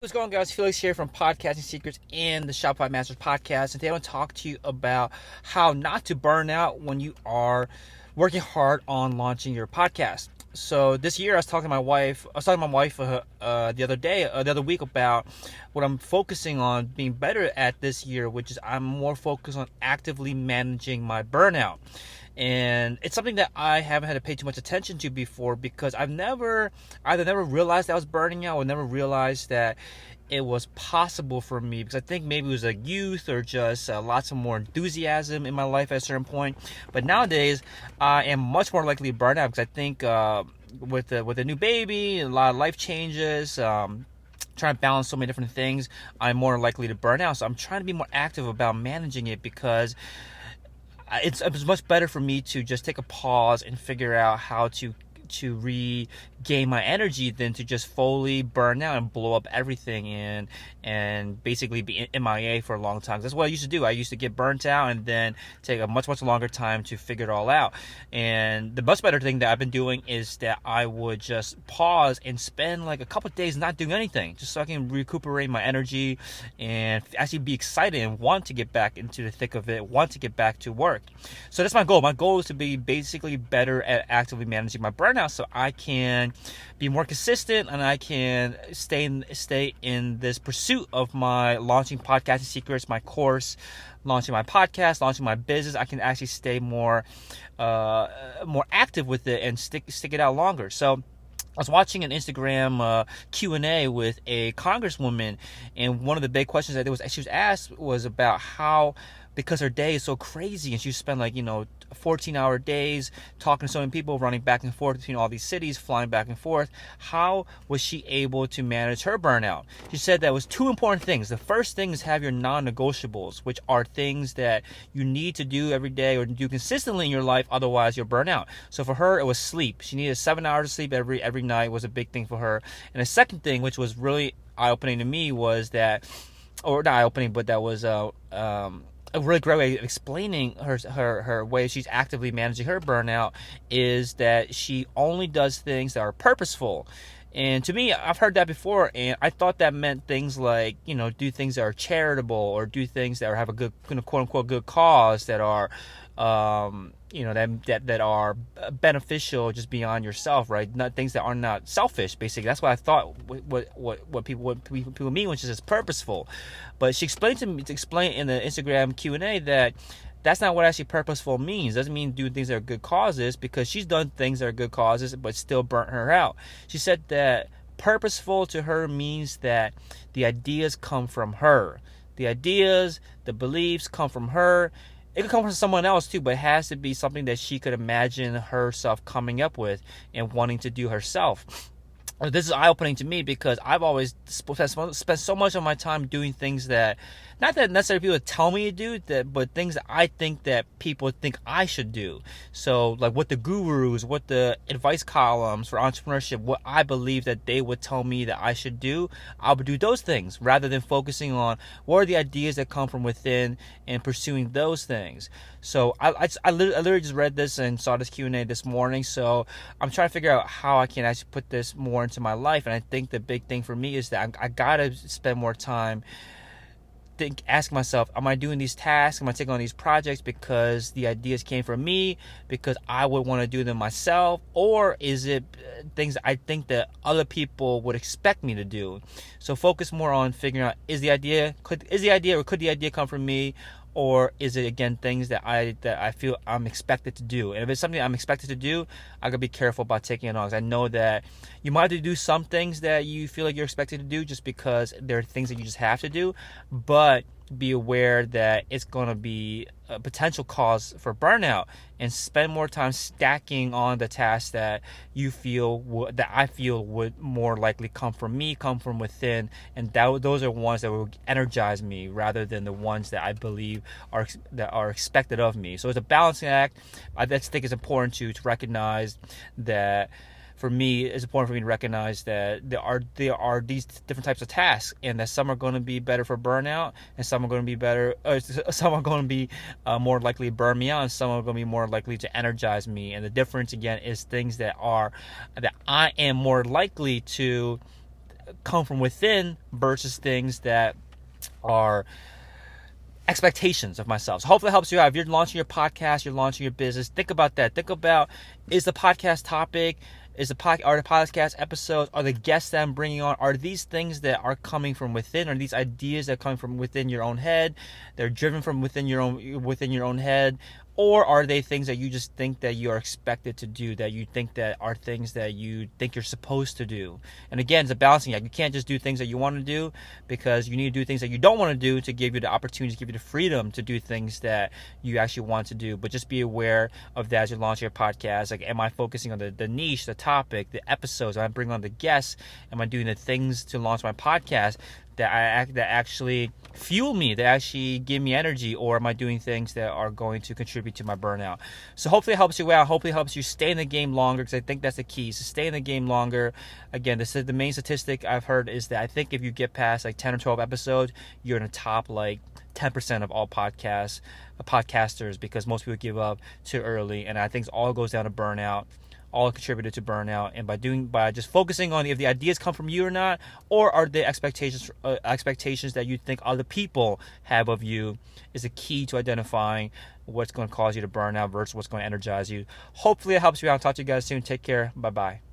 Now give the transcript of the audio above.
What's going on, guys? Felix here from Podcasting Secrets and the Shopify Masters podcast. And today I want to talk to you about how not to burn out when you are working hard on launching your podcast. So this year I was talking to my wife. The other week about what I'm focusing on being better at this year, which is I'm more focused on actively managing my burnout. And it's something that I haven't had to pay too much attention to before because I've never realized I was burning out or never realized that it was possible for me, because I think maybe it was a youth or just lots of more enthusiasm in my life at a certain point. But nowadays I am much more likely to burn out because I think with a new baby, a lot of life changes, trying to balance so many different things, I'm more likely to burn out. So I'm trying to be more active about managing it, because it's much better for me to just take a pause and figure out how to regain my energy than to just fully burn out and blow up everything and basically be MIA for a long time. That's what I used to do. I used to get burnt out and then take a much longer time to figure it all out. And the much better thing that I've been doing is that I would just pause and spend like a couple of days not doing anything, just so I can recuperate my energy and actually be excited and want to get back into the thick of it, want to get back to work. So that's my goal. My goal is to be basically better at actively managing my burnout, so I can be more consistent and I can stay in this pursuit of my launching podcasting secrets, my course, launching my podcast, launching my business. I can actually stay more active with it and stick it out longer. So I was watching an Instagram Q&A with a congresswoman, and one of the big questions that she was asked was about how, because her day is so crazy and she spent 14-hour days talking to so many people, running back and forth between all these cities, flying back and forth, how was she able to manage her burnout? She said that was two important things. The first thing is have your non-negotiables, which are things that you need to do every day or do consistently in your life, otherwise you'll burn out. So for her, it was sleep. She needed 7 hours of sleep every night, was a big thing for her. And the second thing, which was really eye-opening to me, was that, or not eye-opening, but that was a really great way of explaining her way she's actively managing her burnout, is that she only does things that are purposeful. And to me, I've heard that before, and I thought that meant things like, do things that are charitable, or do things that have a good, quote unquote, good cause, that are that are beneficial just beyond yourself, right? Not things that are not selfish. Basically, that's what I thought. What people mean when she says purposeful. But she explained in the Instagram Q&A that that's not what actually purposeful means. It doesn't mean doing things that are good causes, because she's done things that are good causes but still burnt her out. She said that purposeful to her means that the ideas come from her. The ideas, the beliefs come from her. It could come from someone else too, but it has to be something that she could imagine herself coming up with and wanting to do herself. This is eye-opening to me, because I've always spent so much of my time doing things that, not that necessarily people tell me to do, but things that I think that people think I should do. So like what the gurus, what the advice columns for entrepreneurship, what I believe that they would tell me that I should do, I would do those things rather than focusing on what are the ideas that come from within and pursuing those things. So I literally just read this and saw this Q&A this morning. So I'm trying to figure out how I can actually put this more into my life. And I think the big thing for me is that I gotta spend more time asking myself, am I doing these tasks? Am I taking on these projects because the ideas came from me, because I would want to do them myself? Or is it things I think that other people would expect me to do? So focus more on figuring out, could the idea come from me? Or is it, again, things that I feel I'm expected to do? And if it's something I'm expected to do, I gotta be careful about taking it on. Because I know that you might have to do some things that you feel like you're expected to do just because there are things that you just have to do. But be aware that it's going to be a potential cause for burnout, and spend more time stacking on the tasks that I feel would more likely come from me, come from within, and those are ones that will energize me rather than the ones that I believe are expected of me. So it's a balancing act. I just think it's important to recognize that. For me, it's important for me to recognize that there are these different types of tasks, and that some are going to be better for burnout, and some are going to be some are going to be more likely to burn me out, and some are going to be more likely to energize me. And the difference, again, is things that I am more likely to come from within versus things that are expectations of myself. So hopefully it helps you out. If you're launching your podcast, you're launching your business, think about that. Think about, is the podcast topic, are the podcast episodes, are the guests that I'm bringing on, are these things that are coming from within? Are these ideas that come from within your own head? They're driven from within your own head? Or are they things that you just think that you are expected to do, that you think that are things that you think you're supposed to do? And again, it's a balancing act. You can't just do things that you want to do, because you need to do things that you don't want to do to give you the opportunity, to give you the freedom to do things that you actually want to do. But just be aware of that as you launch your podcast. Like, am I focusing on the niche, the topic, the episodes? Am I bringing on the guests? Am I doing the things to launch my podcast that actually fuel me, that actually give me energy? Or am I doing things that are going to contribute to my burnout? So hopefully it helps you out. Hopefully it helps you stay in the game longer, because I think that's the key, so stay in the game longer. Again, this is the main statistic I've heard, is that I think if you get past like 10 or 12 episodes, you're in the top like 10% of all podcasters, because most people give up too early. And I think it all goes down to burnout, all contributed to burnout. And by just focusing on if the ideas come from you or not, or are the expectations that you think other people have of you, is a key to identifying what's going to cause you to burn out versus what's going to energize you. Hopefully it helps you out. Talk to you guys soon. Take care. Bye-bye.